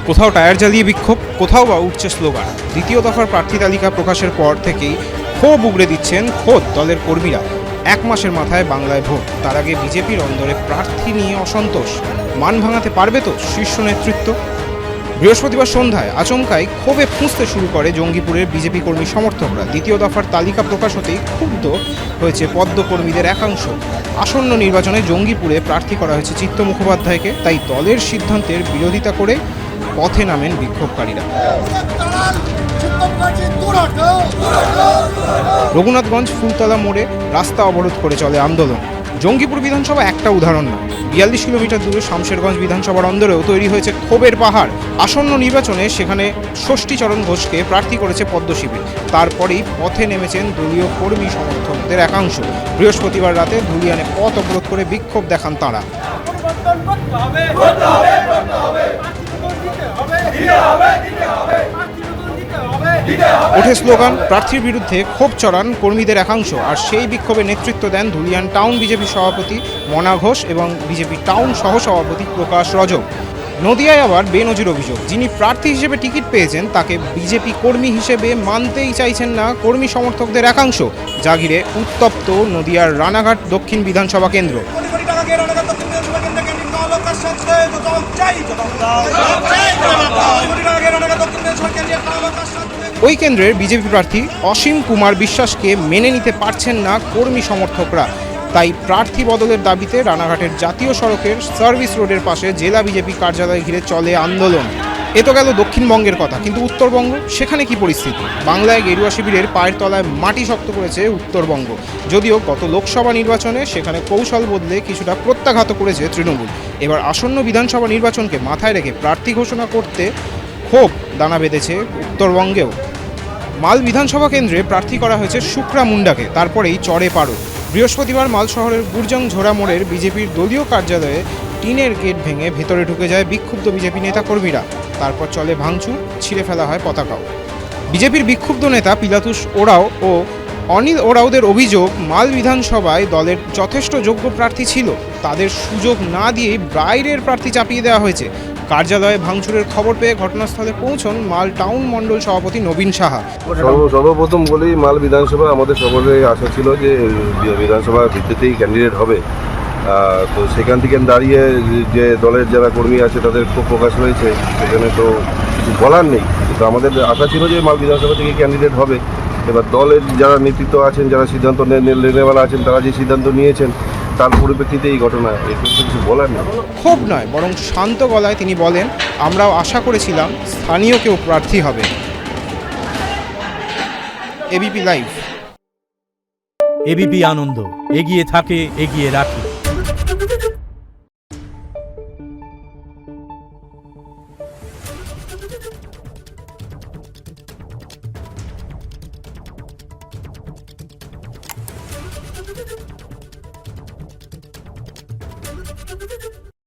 কোথাও টায়ার জ্বালিয়ে বিক্ষোভ, কোথাও বা উঠছে স্লোগান। দ্বিতীয় দফার প্রার্থী তালিকা প্রকাশের পর থেকেই ক্ষোভ উগড়ে দিচ্ছেন খোদ দলের কর্মীরা। এক মাসের মাথায় বাংলায় ভোট, তার আগে বিজেপির অন্দরে প্রার্থী নিয়ে অসন্তোষ। মান ভাঙাতে পারবে তো শীর্ষ নেতৃত্ব? বৃহস্পতিবার সন্ধ্যায় আচমকাই ক্ষোভে ফুঁসতে শুরু করে জঙ্গিপুরের বিজেপি কর্মী সমর্থকরা। দ্বিতীয় দফার তালিকা প্রকাশ হতেই ক্ষুব্ধ হয়েছে পদ্ম কর্মীদের একাংশ। আসন্ন নির্বাচনে জঙ্গিপুরে প্রার্থী করা হয়েছে চিত্ত মুখোপাধ্যায়কে, তাই দলের সিদ্ধান্তের বিরোধিতা করে পথে নামেন বিক্ষোভকারীরা। রঘুনাথগঞ্জ ফুলতলা মোড়ে রাস্তা অবরোধ করে চলে আন্দোলন। জঙ্গিপুর বিধানসভা একটা উদাহরণ নয়, 42 কিলোমিটার দূরে শামশেরগঞ্জ বিধানসভার অন্দরেও তৈরি হয়েছে ক্ষোভের পাহাড়। আসন্ন নির্বাচনে সেখানে ষষ্ঠীচরণ ঘোষকে প্রার্থী করেছে পদ্ম শিবির। তারপরেই পথে নেমেছেন দলীয় কর্মী সমর্থকদের একাংশ। বৃহস্পতিবার রাতে ধুলিয়ানে পথ অবরোধ করে বিক্ষোভ দেখান তাঁরা। ওঠে স্লোগান, প্রার্থীর বিরুদ্ধে ক্ষোভ চড়ান কর্মীদের একাংশ। আর সেই বিক্ষোভে নেতৃত্ব দেন ধুলিয়ান টাউন বিজেপি সভাপতি মনা ঘোষ এবং বিজেপি টাউন সহসভাপতি প্রকাশ রজক। নদিয়ায় আবার বেনজির অভিযোগ, যিনি প্রার্থী হিসেবে টিকিট পেয়েছেন তাকে বিজেপি কর্মী হিসেবে মানতেই চাইছেন না কর্মী সমর্থকদের একাংশ। যা ঘিরে উত্তপ্ত নদিয়ার রানাঘাট দক্ষিণ বিধানসভা কেন্দ্র। ওই কেন্দ্রের বিজেপি প্রার্থী অসীম কুমার বিশ্বাসকে মেনে নিতে পারছেন না কর্মী সমর্থকরা। তাই প্রার্থী বদলের দাবিতে রানাঘাটের জাতীয় সড়কের সার্ভিস রোডের পাশে জেলা বিজেপি কার্যালয় ঘিরে চলে আন্দোলন। এ তো গেল দক্ষিণবঙ্গের কথা, কিন্তু উত্তরবঙ্গ, সেখানে কি পরিস্থিতি? বাংলায় গেরুয়া শিবিরের পায়ের তলায় মাটি শক্ত করেছে উত্তরবঙ্গ। যদিও গত লোকসভা নির্বাচনে সেখানে কৌশল বদলে কিছুটা প্রত্যাঘাত করেছে তৃণমূল। এবার আসন্ন বিধানসভা নির্বাচনকে মাথায় রেখে প্রার্থী ঘোষণা করতে ক্ষোভ দানা বেঁধেছে উত্তরবঙ্গেও। মাল বিধানসভা কেন্দ্রে প্রার্থী করা হয়েছে শুক্রা মুন্ডাকে, তারপরেই চড়ে পারো। বৃহস্পতিবার মাল শহরের গুরজং ঝোড়া মোড়ের বিজেপির দলীয় কার্যালয়ে টিনের গেট ভেঙে ভেতরে ঢুকে যায় বিক্ষুব্ধ বিজেপি নেতাকর্মীরা। তারপর চলে ভাঙচুর, ছিঁড়ে ফেলা হয় পতাকাও। বিজেপির বিক্ষুব্ধ নেতা পিলাতুস ওরাও ও অনিল ওরাওদের অভিযোগ, মাল বিধানসভায় দলের যথেষ্ট যোগ্য প্রার্থী ছিল, তাদের সুযোগ না দিয়েই বাইরের প্রার্থী চাপিয়ে দেওয়া হয়েছে। কার্যালয়ে ভাঙচুরের খবর পেয়ে ঘটনাস্থলে পৌঁছন মাল টাউন মণ্ডল সভাপতি নবীন সাহা। সর্বপ্রথম বলেই মাল বিধানসভা আমাদের সকলের আশা ছিল যে বিধানসভার ভিত্তিতেই ক্যান্ডিডেট হবে। তো সেখান থেকে দাঁড়িয়ে যে দলের যারা কর্মী আছে তাদের খুব প্রকাশ হয়েছে, সেখানে তো কিছু বলার নেই। কিন্তু আমাদের আশা ছিল যে মাল বিধানসভা থেকে ক্যান্ডিডেট হবে। এবার দলের যারা নেতৃত্ব আছেন, যারা সিদ্ধান্ত নেওয়ালা আছেন, তারা যে সিদ্ধান্ত নিয়েছেন তার পরিপ্রেক্ষিতে এই ঘটনা, এগুলো কিছু বলার নেই। ক্ষোভ নয়, বরং শান্ত গলায় তিনি বলেন, আমরাও আশা করেছিলাম স্থানীয় কেউ প্রার্থী হবে। ABP live. এবিপি আনন্দ, এগিয়ে থাকে, এগিয়ে রাখে।